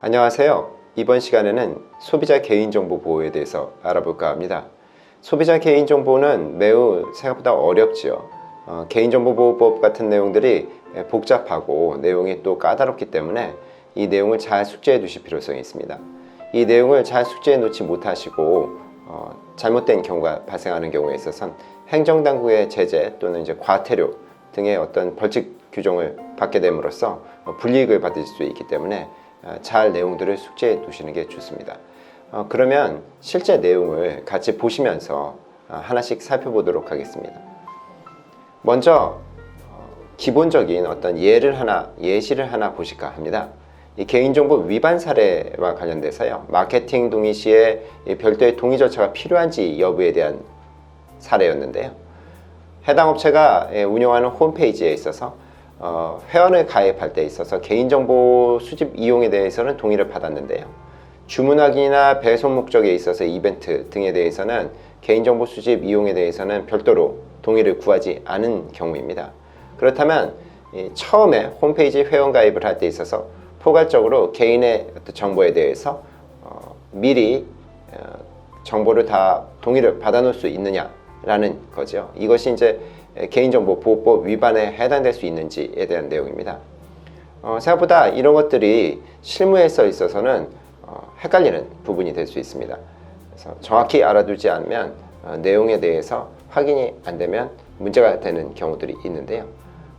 안녕하세요. 이번 시간에는 소비자 개인정보 보호에 대해서 알아볼까 합니다. 소비자 개인정보는 매우 생각보다 어렵지요. 개인정보보호법 같은 내용들이 복잡하고 내용이 또 까다롭기 때문에 이 내용을 잘 숙지해 두실 필요성이 있습니다. 이 내용을 잘 숙지해 놓지 못하시고 잘못된 경우가 발생하는 경우에 있어서는 행정당국의 제재 또는 이제 과태료 등의 어떤 벌칙 규정을 받게 됨으로써 불이익을 받을 수 있기 때문에 잘 내용들을 숙지해 두시는 게 좋습니다. 그러면 실제 내용을 같이 보시면서 하나씩 살펴보도록 하겠습니다. 먼저 기본적인 어떤 예시를 하나 보실까 합니다. 이 개인정보 위반 사례와 관련돼서요, 마케팅 동의 시에 별도의 동의 절차가 필요한지 여부에 대한 사례였는데요. 해당 업체가 운영하는 홈페이지에 있어서 회원을 가입할 때 있어서 개인정보 수집 이용에 대해서는 동의를 받았는데요. 주문 확인이나 배송 목적에 있어서 이벤트 등에 대해서는 개인정보 수집 이용에 대해서는 별도로 동의를 구하지 않은 경우입니다. 그렇다면 처음에 홈페이지 회원 가입을 할 때 있어서 포괄적으로 개인의 정보에 대해서 미리 정보를 다 동의를 받아 놓을 수 있느냐라는 거죠. 이것이 이제 개인정보보호법 위반에 해당될 수 있는지에 대한 내용입니다. 생각보다 이런 것들이 실무에서 있어서는 헷갈리는 부분이 될 수 있습니다. 그래서 정확히 알아두지 않으면 내용에 대해서 확인이 안 되면 문제가 되는 경우들이 있는데요.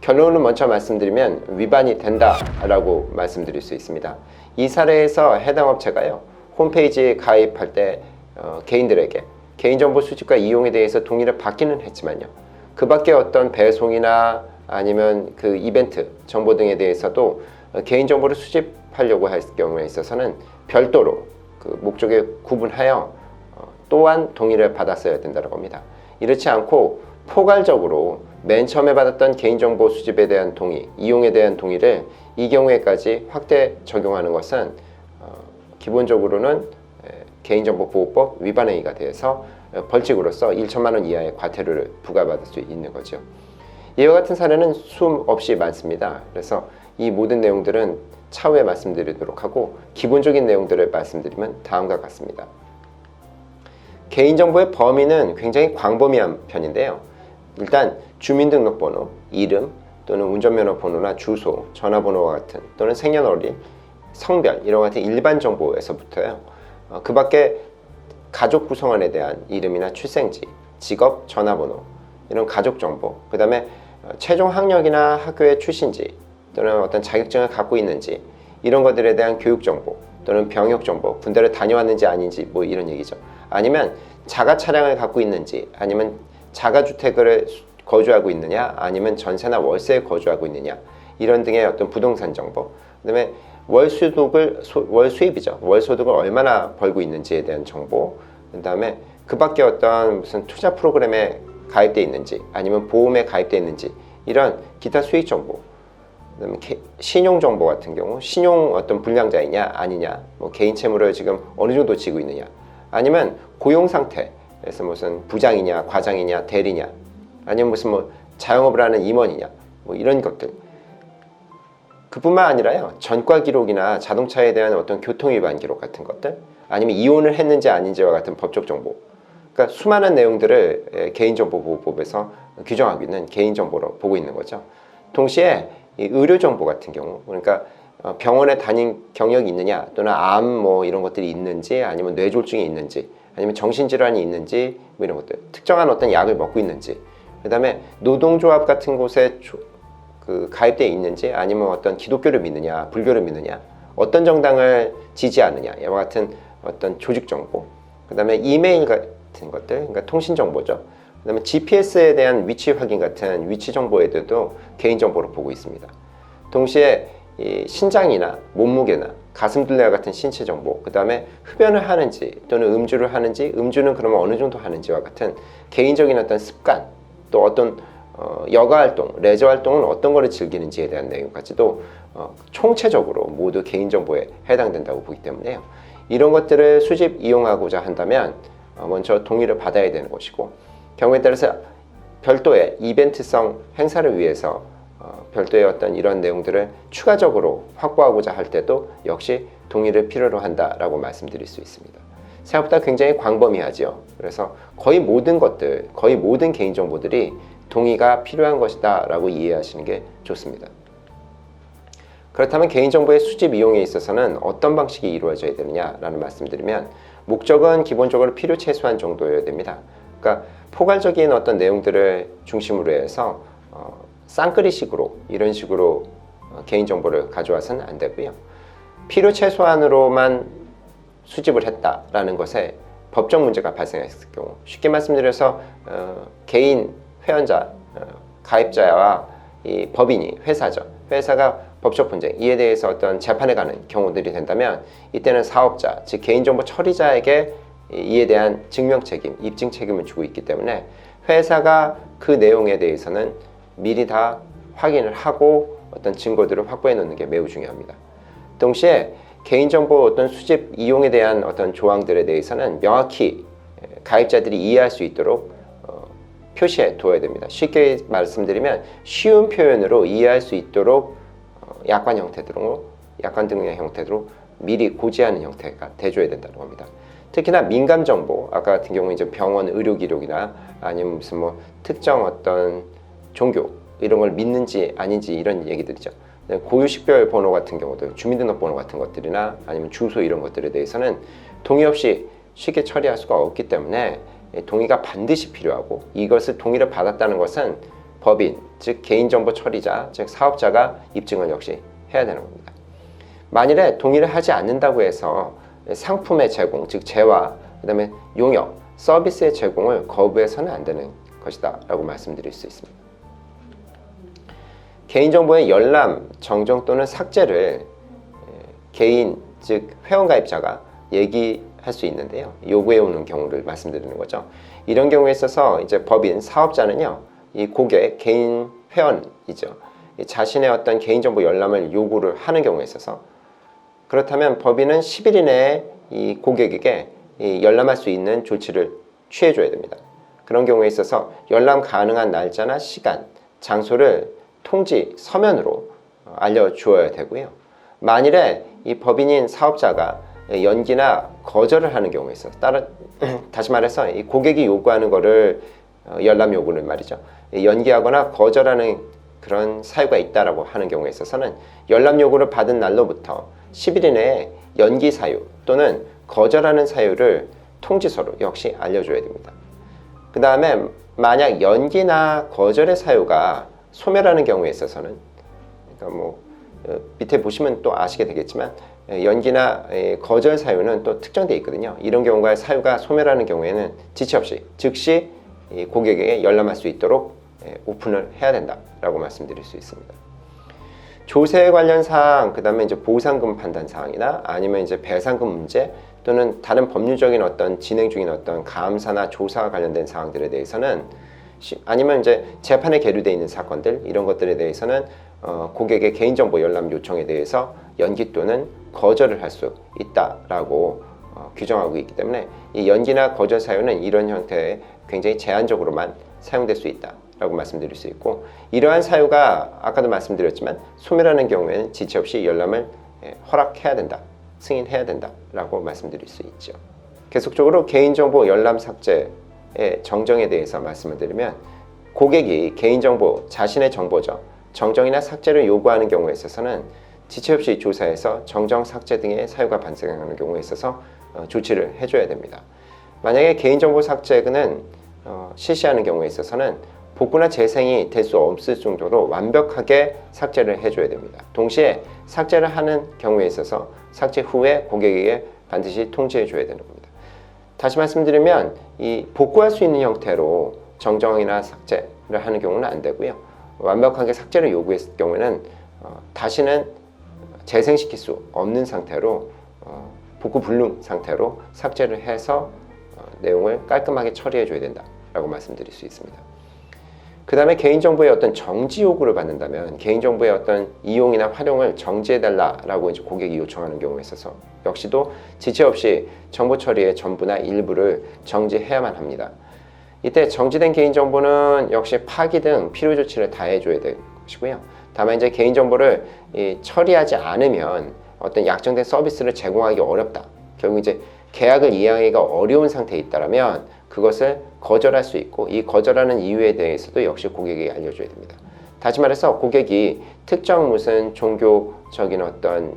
결론을 먼저 말씀드리면 위반이 된다라고 말씀드릴 수 있습니다. 이 사례에서 해당 업체가요, 홈페이지에 가입할 때 개인들에게 개인정보 수집과 이용에 대해서 동의를 받기는 했지만요, 그 밖에 어떤 배송이나 아니면 그 이벤트 정보 등에 대해서도 개인정보를 수집하려고 할 경우에 있어서는 별도로 그 목적에 구분하여 또한 동의를 받았어야 된다고 합니다. 이렇지 않고 포괄적으로 맨 처음에 받았던 개인정보 수집에 대한 동의, 이용에 대한 동의를 이 경우에까지 확대 적용하는 것은 기본적으로는 개인정보보호법 위반 행위가 돼서 벌칙으로서 1천만 원 이하의 과태료를 부과받을 수 있는 거죠. 이와 같은 사례는 수음 없이 많습니다. 그래서 이 모든 내용들은 차후에 말씀드리도록 하고, 기본적인 내용들을 말씀드리면 다음과 같습니다. 개인정보의 범위는 굉장히 광범위한 편인데요. 일단 주민등록번호, 이름 또는 운전면허 번호나 주소, 전화번호와 같은 또는 생년월일, 성별 이런 같은 일반 정보에서부터요, 그 밖에 가족 구성원에 대한 이름이나 출생지, 직업, 전화번호 이런 가족 정보, 그 다음에 최종 학력이나 학교의 출신지 또는 어떤 자격증을 갖고 있는지 이런 것들에 대한 교육 정보 또는 병역 정보, 군대를 다녀왔는지 아닌지 뭐 이런 얘기죠. 아니면 자가 차량을 갖고 있는지, 아니면 자가주택을 거주하고 있느냐, 아니면 전세나 월세에 거주하고 있느냐 이런 등의 어떤 부동산 정보, 그 다음에 월 수입이죠. 월 소득을 얼마나 벌고 있는지에 대한 정보, 그 다음에 그 밖에 어떤 무슨 투자 프로그램에 가입되어 있는지, 아니면 보험에 가입되어 있는지, 이런 기타 수익 정보, 그 다음에 신용 정보 같은 경우, 신용 어떤 불량자이냐, 아니냐, 뭐 개인 채무를 지금 어느 정도 지고 있느냐, 아니면 고용 상태에서 무슨 부장이냐, 과장이냐, 대리냐, 아니면 무슨 뭐 자영업을 하는 임원이냐, 뭐 이런 것들. 그뿐만 아니라요, 전과 기록이나 자동차에 대한 어떤 교통위반 기록 같은 것들, 아니면 이혼을 했는지 아닌지와 같은 법적 정보, 그러니까 수많은 내용들을 개인정보보호법에서 규정하고 있는 개인정보로 보고 있는 거죠. 동시에 이 의료정보 같은 경우, 그러니까 병원에 다닌 경력이 있느냐, 또는 암 뭐 이런 것들이 있는지, 아니면 뇌졸중이 있는지, 아니면 정신질환이 있는지, 뭐 이런 것들, 특정한 어떤 약을 먹고 있는지, 그 다음에 노동조합 같은 곳에 가입되어 있는지, 아니면 어떤 기독교를 믿느냐, 불교를 믿느냐, 어떤 정당을 지지하느냐, 이와 같은 어떤 조직 정보, 그 다음에 이메일 같은 것들, 그러니까 통신 정보죠. 그 다음에 GPS에 대한 위치 확인 같은 위치 정보에 대해서도 개인정보로 보고 있습니다. 동시에 이 신장이나 몸무게나 가슴둘레와 같은 신체 정보, 그 다음에 흡연을 하는지 또는 음주를 하는지, 음주는 그러면 어느 정도 하는지와 같은 개인적인 어떤 습관, 또 어떤 여가 활동, 레저 활동은 어떤 거를 즐기는지에 대한 내용까지도 총체적으로 모두 개인정보에 해당된다고 보기 때문에요. 이런 것들을 수집 이용하고자 한다면 먼저 동의를 받아야 되는 것이고, 경우에 따라서 별도의 이벤트성 행사를 위해서 별도의 어떤 이런 내용들을 추가적으로 확보하고자 할 때도 역시 동의를 필요로 한다라고 말씀드릴 수 있습니다. 생각보다 굉장히 광범위하죠. 그래서 거의 모든 것들, 거의 모든 개인정보들이 동의가 필요한 것이다 라고 이해하시는 게 좋습니다. 그렇다면 개인정보의 수집 이용에 있어서는 어떤 방식이 이루어져야 되느냐라는 말씀드리면, 목적은 기본적으로 필요 최소한 정도여야 됩니다. 그러니까 포괄적인 어떤 내용들을 중심으로 해서 쌍끌이식으로 이런 식으로 개인정보를 가져와서는 안 되고요. 필요 최소한으로만 수집을 했다라는 것에 법적 문제가 발생했을 경우, 쉽게 말씀드려서 개인 회원자, 가입자와 이 법인이 회사죠. 회사가 법적 분쟁, 이에 대해서 어떤 재판에 가는 경우들이 된다면, 이때는 사업자, 즉 개인정보 처리자에게 이에 대한 증명 책임, 입증 책임을 주고 있기 때문에 회사가 그 내용에 대해서는 미리 다 확인을 하고 어떤 증거들을 확보해 놓는 게 매우 중요합니다. 동시에 개인정보 어떤 수집 이용에 대한 어떤 조항들에 대해서는 명확히 가입자들이 이해할 수 있도록 표시해 둬야 됩니다. 쉽게 말씀드리면 쉬운 표현으로 이해할 수 있도록 약관 형태로, 약관 등의 형태로 미리 고지하는 형태가 돼줘야 된다는 겁니다. 특히나 민감 정보, 아까 같은 경우 이제 병원 의료 기록이나 아니면 무슨 뭐 특정 어떤 종교 이런 걸 믿는지 아닌지 이런 얘기들이죠. 고유식별 번호 같은 경우도, 주민등록번호 같은 것들이나 아니면 주소 이런 것들에 대해서는 동의 없이 쉽게 처리할 수가 없기 때문에 동의가 반드시 필요하고, 이것을 동의를 받았다는 것은 법인, 즉 개인정보 처리자, 즉 사업자가 입증을 역시 해야 되는 겁니다. 만일에 동의를 하지 않는다고 해서 상품의 제공, 즉 재화, 그 다음에 용역, 서비스의 제공을 거부해서는 안 되는 것이다 라고 말씀드릴 수 있습니다. 개인정보의 열람, 정정 또는 삭제를 개인, 즉 회원가입자가 얘기할 수 있는데요. 요구해 오는 경우를 말씀드리는 거죠. 이런 경우에 있어서 이제 법인, 사업자는요, 이 고객, 개인 회원이죠. 자신의 어떤 개인정보 열람을 요구를 하는 경우에 있어서, 그렇다면 법인은 10일 이내에 이 고객에게 열람할 수 있는 조치를 취해줘야 됩니다. 그런 경우에 있어서 열람 가능한 날짜나 시간, 장소를 통지 서면으로 알려주어야 되고요. 만일에 이 법인인 사업자가 연기나 거절을 하는 경우에 있어서, 다시 말해서 이 고객이 요구하는 거를 열람 요구를 말이죠, 연기하거나 거절하는 그런 사유가 있다라고 하는 경우에 있어서는 열람 요구를 받은 날로부터 10일 이내에 연기 사유 또는 거절하는 사유를 통지서로 역시 알려줘야 됩니다. 그 다음에 만약 연기나 거절의 사유가 소멸하는 경우에 있어서는, 그러니까 뭐 밑에 보시면 또 아시게 되겠지만 연기나 거절 사유는 또 특정되어 있거든요. 이런 경우가 사유가 소멸하는 경우에는 지체 없이 즉시 고객에게 열람할 수 있도록 오픈을 해야 된다라고 말씀드릴 수 있습니다. 조세 관련 사항, 그 다음에 이제 보상금 판단 사항이나 아니면 이제 배상금 문제 또는 다른 법률적인 어떤 진행 중인 어떤 감사나 조사와 관련된 사항들에 대해서는, 아니면 이제 재판에 계류되어 있는 사건들, 이런 것들에 대해서는 고객의 개인정보 열람 요청에 대해서 연기 또는 거절을 할 수 있다라고 규정하고 있기 때문에, 이 연기나 거절 사유는 이런 형태의 굉장히 제한적으로만 사용될 수 있다라고 말씀드릴 수 있고, 이러한 사유가 아까도 말씀드렸지만 소멸하는 경우에는 지체 없이 열람을 허락해야 된다, 승인해야 된다라고 말씀드릴 수 있죠. 계속적으로 개인정보 열람 삭제의 정정에 대해서 말씀을 드리면, 고객이 개인정보, 자신의 정보죠, 정정이나 삭제를 요구하는 경우에 있어서는 지체 없이 조사해서 정정, 삭제 등의 사유가 발생하는 경우에 있어서 조치를 해줘야 됩니다. 만약에 개인정보 삭제는 실시하는 경우에 있어서는 복구나 재생이 될 수 없을 정도로 완벽하게 삭제를 해줘야 됩니다. 동시에 삭제를 하는 경우에 있어서 삭제 후에 고객에게 반드시 통지해줘야 되는 겁니다. 다시 말씀드리면, 이 복구할 수 있는 형태로 정정이나 삭제를 하는 경우는 안 되고요. 완벽하게 삭제를 요구했을 경우에는 다시는 재생시킬 수 없는 상태로, 복구 불능 상태로 삭제를 해서 내용을 깔끔하게 처리해줘야 된다라고 말씀드릴 수 있습니다. 그 다음에 개인정보의 어떤 정지 요구를 받는다면, 개인정보의 어떤 이용이나 활용을 정지해달라라고 이제 고객이 요청하는 경우에 있어서 역시도 지체 없이 정보 처리의 전부나 일부를 정지해야만 합니다. 이때 정지된 개인정보는 역시 파기 등 필요 조치를 다해줘야 될 것이고요. 다만 이제 개인정보를 처리하지 않으면 어떤 약정된 서비스를 제공하기 어렵다. 결국 이제 계약을 이행하기가 어려운 상태에 있다면 그것을 거절할 수 있고, 이 거절하는 이유에 대해서도 역시 고객에게 알려줘야 됩니다. 다시 말해서 고객이 특정 무슨 종교적인 어떤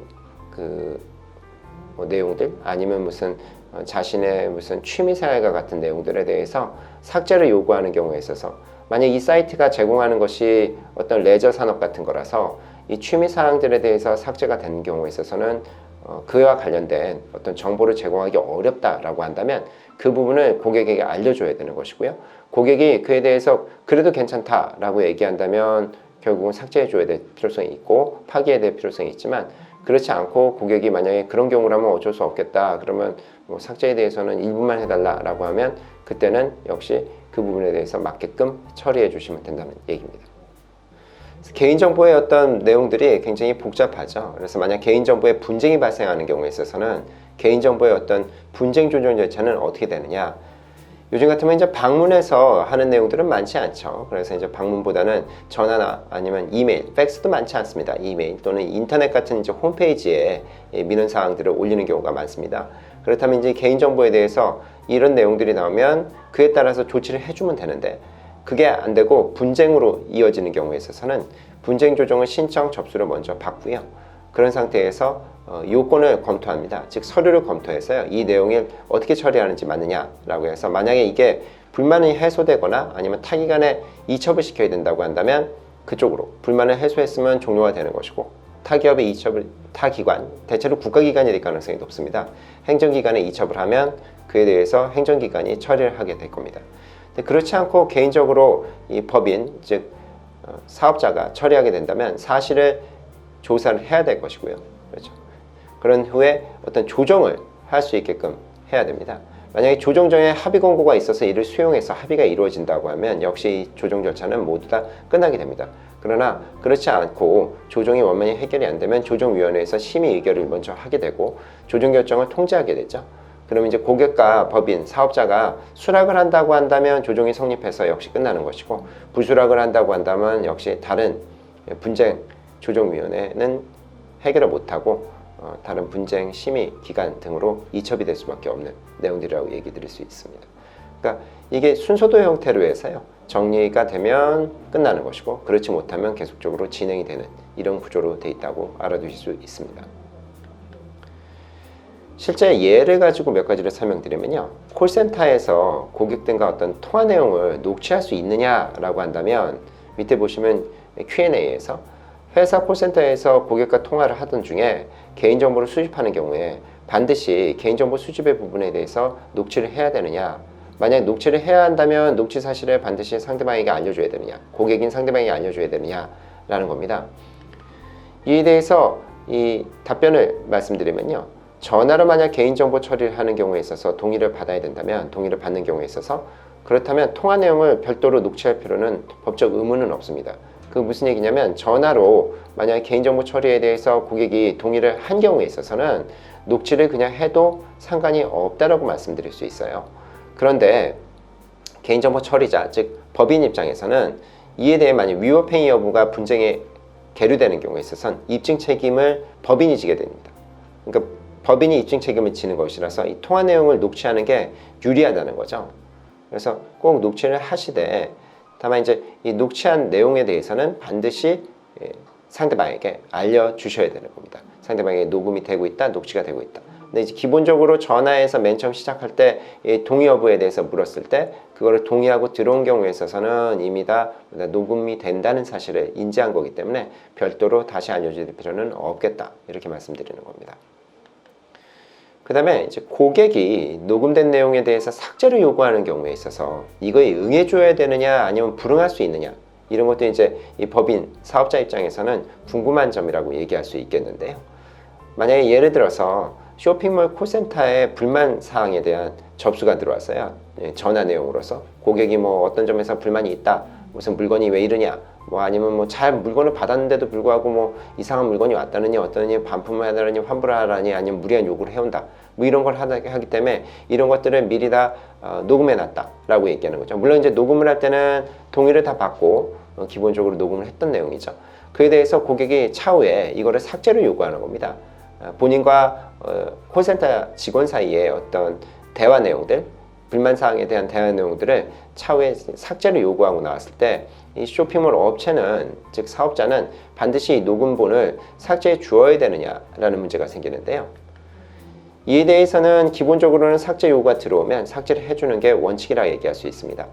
뭐 내용들, 아니면 무슨 자신의 무슨 취미생활과 같은 내용들에 대해서 삭제를 요구하는 경우에 있어서, 만약 이 사이트가 제공하는 것이 어떤 레저 산업 같은 거라서 이 취미사항들에 대해서 삭제가 되는 경우에 있어서는 그와 관련된 어떤 정보를 제공하기 어렵다라고 한다면 그 부분을 고객에게 알려줘야 되는 것이고요. 고객이 그에 대해서 그래도 괜찮다라고 얘기한다면 결국은 삭제해줘야 될 필요성이 있고 파기해야 될 필요성이 있지만, 그렇지 않고 고객이 만약에 그런 경우라면 어쩔 수 없겠다, 그러면 뭐 삭제에 대해서는 일부만 해달라라고 하면 그때는 역시 그 부분에 대해서 맞게끔 처리해 주시면 된다는 얘기입니다. 개인정보의 어떤 내용들이 굉장히 복잡하죠. 그래서 만약 개인정보에 분쟁이 발생하는 경우에 있어서는 개인정보의 어떤 분쟁 조정 절차는 어떻게 되느냐. 요즘 같으면 이제 방문해서 하는 내용들은 많지 않죠. 그래서 이제 방문보다는 전화나 아니면 이메일, 팩스도 많지 않습니다. 이메일 또는 인터넷 같은 이제 홈페이지에 민원 사항들을 올리는 경우가 많습니다. 그렇다면 이제 개인정보에 대해서 이런 내용들이 나오면 그에 따라서 조치를 해주면 되는데, 그게 안 되고 분쟁으로 이어지는 경우에 있어서는 분쟁 조정을 신청 접수를 먼저 받고요. 그런 상태에서 요건을 검토합니다. 즉 서류를 검토해서요, 이 내용을 어떻게 처리하는지 맞느냐라고 해서, 만약에 이게 불만이 해소되거나 아니면 타기관에 이첩을 시켜야 된다고 한다면 그쪽으로 불만을 해소했으면 종료가 되는 것이고, 타기업의 이첩을 타기관, 대체로 국가기관이 될 가능성이 높습니다. 행정기관에 이첩을 하면 그에 대해서 행정기관이 처리를 하게 될 겁니다. 그렇지 않고 개인적으로 이 법인, 즉 사업자가 처리하게 된다면 사실을 조사를 해야 될 것이고요. 그렇죠. 그런 후에 어떤 조정을 할 수 있게끔 해야 됩니다. 만약에 조정 전에 합의 권고가 있어서 이를 수용해서 합의가 이루어진다고 하면 역시 이 조정 절차는 모두 다 끝나게 됩니다. 그러나 그렇지 않고 조정이 원만히 해결이 안 되면 조정위원회에서 심의 의결을 먼저 하게 되고 조정 결정을 통지하게 되죠. 그러면 이제 고객과 법인, 사업자가 수락을 한다고 한다면 조정이 성립해서 역시 끝나는 것이고, 불수락을 한다고 한다면 역시 다른 분쟁 조정위원회는 해결을 못하고 다른 분쟁 심의 기관 등으로 이첩이 될 수밖에 없는 내용들이라고 얘기 드릴 수 있습니다. 그러니까 이게 순서도 형태로 해서요, 정리가 되면 끝나는 것이고 그렇지 못하면 계속적으로 진행이 되는 이런 구조로 돼 있다고 알아두실 수 있습니다. 실제 예를 가지고 몇 가지를 설명드리면요, 콜센터에서 고객들과 어떤 통화 내용을 녹취할 수 있느냐라고 한다면 밑에 보시면 Q&A에서 회사 콜센터에서 고객과 통화를 하던 중에 개인정보를 수집하는 경우에 반드시 개인정보 수집의 부분에 대해서 녹취를 해야 되느냐, 만약 녹취를 해야 한다면 녹취 사실을 반드시 상대방에게 알려줘야 되느냐, 고객인 상대방에게 알려줘야 되느냐 라는 겁니다. 이에 대해서 이 답변을 말씀드리면요, 전화로 만약 개인정보 처리를 하는 경우에 있어서 동의를 받아야 된다면, 동의를 받는 경우에 있어서 그렇다면 통화 내용을 별도로 녹취할 필요는 법적 의무는 없습니다. 그 무슨 얘기냐면, 전화로 만약 개인정보 처리에 대해서 고객이 동의를 한 경우에 있어서는 녹취를 그냥 해도 상관이 없다라고 말씀드릴 수 있어요. 그런데 개인정보 처리자, 즉 법인 입장에서는 이에 대해 만약 위법행위 여부가 분쟁에 계류되는 경우에 있어서는 입증 책임을 법인이 지게 됩니다. 그러니까 법인이 입증 책임을 지는 것이라서 이 통화 내용을 녹취하는 게 유리하다는 거죠. 그래서 꼭 녹취를 하시되, 다만 이제 이 녹취한 내용에 대해서는 반드시 상대방에게 알려주셔야 되는 겁니다. 상대방에게 녹음이 되고 있다, 녹취가 되고 있다. 근데 이제 기본적으로 전화에서 맨 처음 시작할 때 이 동의 여부에 대해서 물었을 때 그거를 동의하고 들어온 경우에 있어서는 이미 다 녹음이 된다는 사실을 인지한 거기 때문에 별도로 다시 알려줄 필요는 없겠다, 이렇게 말씀드리는 겁니다. 그 다음에 이제 고객이 녹음된 내용에 대해서 삭제를 요구하는 경우에 있어서 이거에 응해줘야 되느냐 아니면 불응할 수 있느냐, 이런 것도 이제 이 법인 사업자 입장에서는 궁금한 점이라고 얘기할 수 있겠는데요. 만약에 예를 들어서 쇼핑몰 콜센터에 불만 사항에 대한 접수가 들어왔어요. 전화 내용으로서 고객이 뭐 어떤 점에서 불만이 있다, 무슨 물건이 왜 이러냐, 뭐 아니면 뭐 잘 물건을 받았는데도 불구하고 뭐 이상한 물건이 왔다느니 어떠느니 반품을 하라니 환불을 하라니 아니면 무리한 요구를 해온다, 뭐 이런 걸 하기 때문에 이런 것들을 미리 다 녹음해 놨다 라고 얘기하는 거죠. 물론 이제 녹음을 할 때는 동의를 다 받고 기본적으로 녹음을 했던 내용이죠. 그에 대해서 고객이 차후에 이거를 삭제를 요구하는 겁니다. 본인과 콜센터 직원 사이에 어떤 대화 내용들, 불만사항에 대한 대화 내용들을 차후에 삭제를 요구하고 나왔을 때 이 쇼핑몰 업체는, 즉 사업자는 반드시 녹음본을 삭제해 주어야 되느냐라는 문제가 생기는데요. 이에 대해서는 기본적으로는 삭제 요구가 들어오면 삭제를 해주는 게 원칙이라 얘기할 수 있습니다.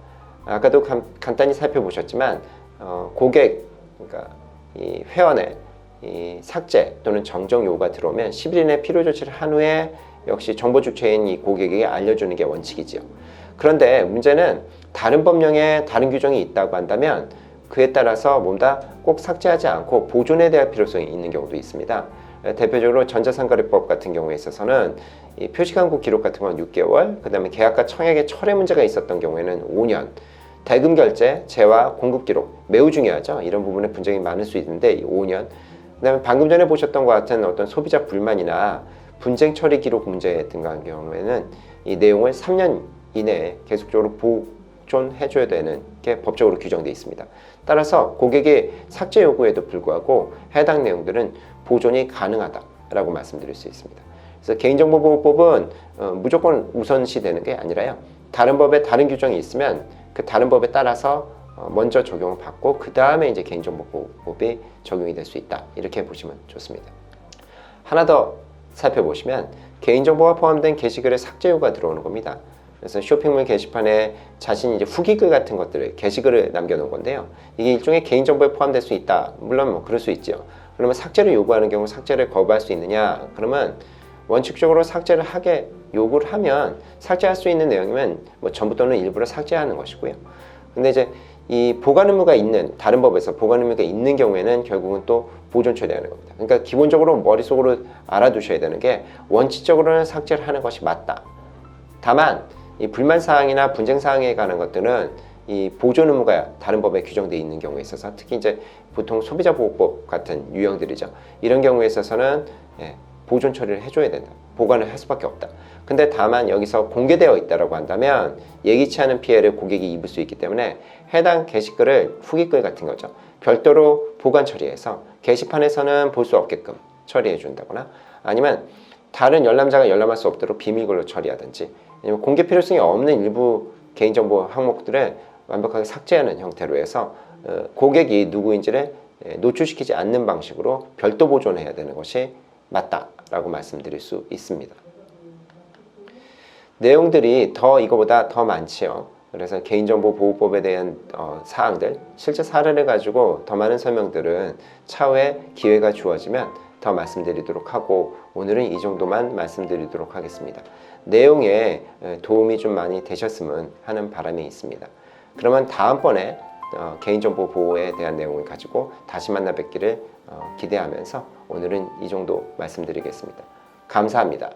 아까도 간단히 살펴보셨지만 고객, 그러니까 이 회원의 이 삭제 또는 정정 요구가 들어오면 10일 이내 필요 조치를 한 후에 역시 정보 주체인 이 고객에게 알려주는 게 원칙이지요. 그런데 문제는 다른 법령에 다른 규정이 있다고 한다면 그에 따라서 뭔가 꼭 삭제하지 않고 보존해야 될 필요성이 있는 경우도 있습니다. 대표적으로 전자상거래법 같은 경우에 있어서는 이 표시광고 기록 같은 건 6개월, 그 다음에 계약과 청약의 철회 문제가 있었던 경우에는 5년, 대금 결제, 재화, 공급 기록 매우 중요하죠. 이런 부분에 분쟁이 많을 수 있는데 5년. 그다음에 방금 전에 보셨던 것 같은 어떤 소비자 불만이나 분쟁 처리 기록 문제 등 같은 경우에는 이 내용을 3년 이내에 계속적으로 보존해줘야 되는 게 법적으로 규정되어 있습니다. 따라서 고객의 삭제 요구에도 불구하고 해당 내용들은 보존이 가능하다라고 말씀드릴 수 있습니다. 그래서 개인정보보호법은 무조건 우선시 되는 게 아니라요. 다른 법에 다른 규정이 있으면 그 다른 법에 따라서 먼저 적용을 받고 그 다음에 이제 개인정보보호법이 적용이 될 수 있다. 이렇게 보시면 좋습니다. 하나 더 살펴보시면 개인정보가 포함된 게시글에 삭제 요구가 들어오는 겁니다. 그래서 쇼핑몰 게시판에 자신이 이제 후기글 같은 것들을 게시글을 남겨놓은 건데요. 이게 일종의 개인정보에 포함될 수 있다. 물론 뭐 그럴 수 있죠. 그러면 삭제를 요구하는 경우 삭제를 거부할 수 있느냐? 그러면 원칙적으로 삭제를 하게 요구를 하면 삭제할 수 있는 내용이면 뭐 전부 또는 일부를 삭제하는 것이고요. 근데 이제 이 보관 의무가 있는, 다른 법에서 보관 의무가 있는 경우에는 결국은 또 보존 처리하는 겁니다. 그러니까 기본적으로 머릿속으로 알아두셔야 되는 게 원칙적으로는 삭제를 하는 것이 맞다. 다만 이 불만 사항이나 분쟁 사항에 관한 것들은 이 보존 의무가 다른 법에 규정되어 있는 경우에 있어서 특히 이제 보통 소비자보호법 같은 유형들이죠. 이런 경우에 있어서는 보존 처리를 해줘야 된다. 보관을 할 수밖에 없다. 근데 다만 여기서 공개되어 있다라고 한다면 예기치 않은 피해를 고객이 입을 수 있기 때문에 해당 게시글을 후기글 같은 거죠. 별도로 보관 처리해서 게시판에서는 볼 수 없게끔 처리해 준다거나 아니면 다른 열람자가 열람할 수 없도록 비밀글로 처리하든지 아니면 공개 필요성이 없는 일부 개인정보 항목들을 완벽하게 삭제하는 형태로 해서 고객이 누구인지를 노출시키지 않는 방식으로 별도 보존해야 되는 것이 맞다라고 말씀드릴 수 있습니다. 내용들이 이거보다 더 많지요. 그래서 개인정보보호법에 대한 사항들, 실제 사례를 가지고 더 많은 설명들은 차후에 기회가 주어지면 더 말씀드리도록 하고 오늘은 이 정도만 말씀드리도록 하겠습니다. 내용에 도움이 좀 많이 되셨으면 하는 바람이 있습니다. 그러면 다음번에 개인정보 보호에 대한 내용을 가지고 다시 만나 뵙기를 기대하면서 오늘은 이 정도 말씀드리겠습니다. 감사합니다.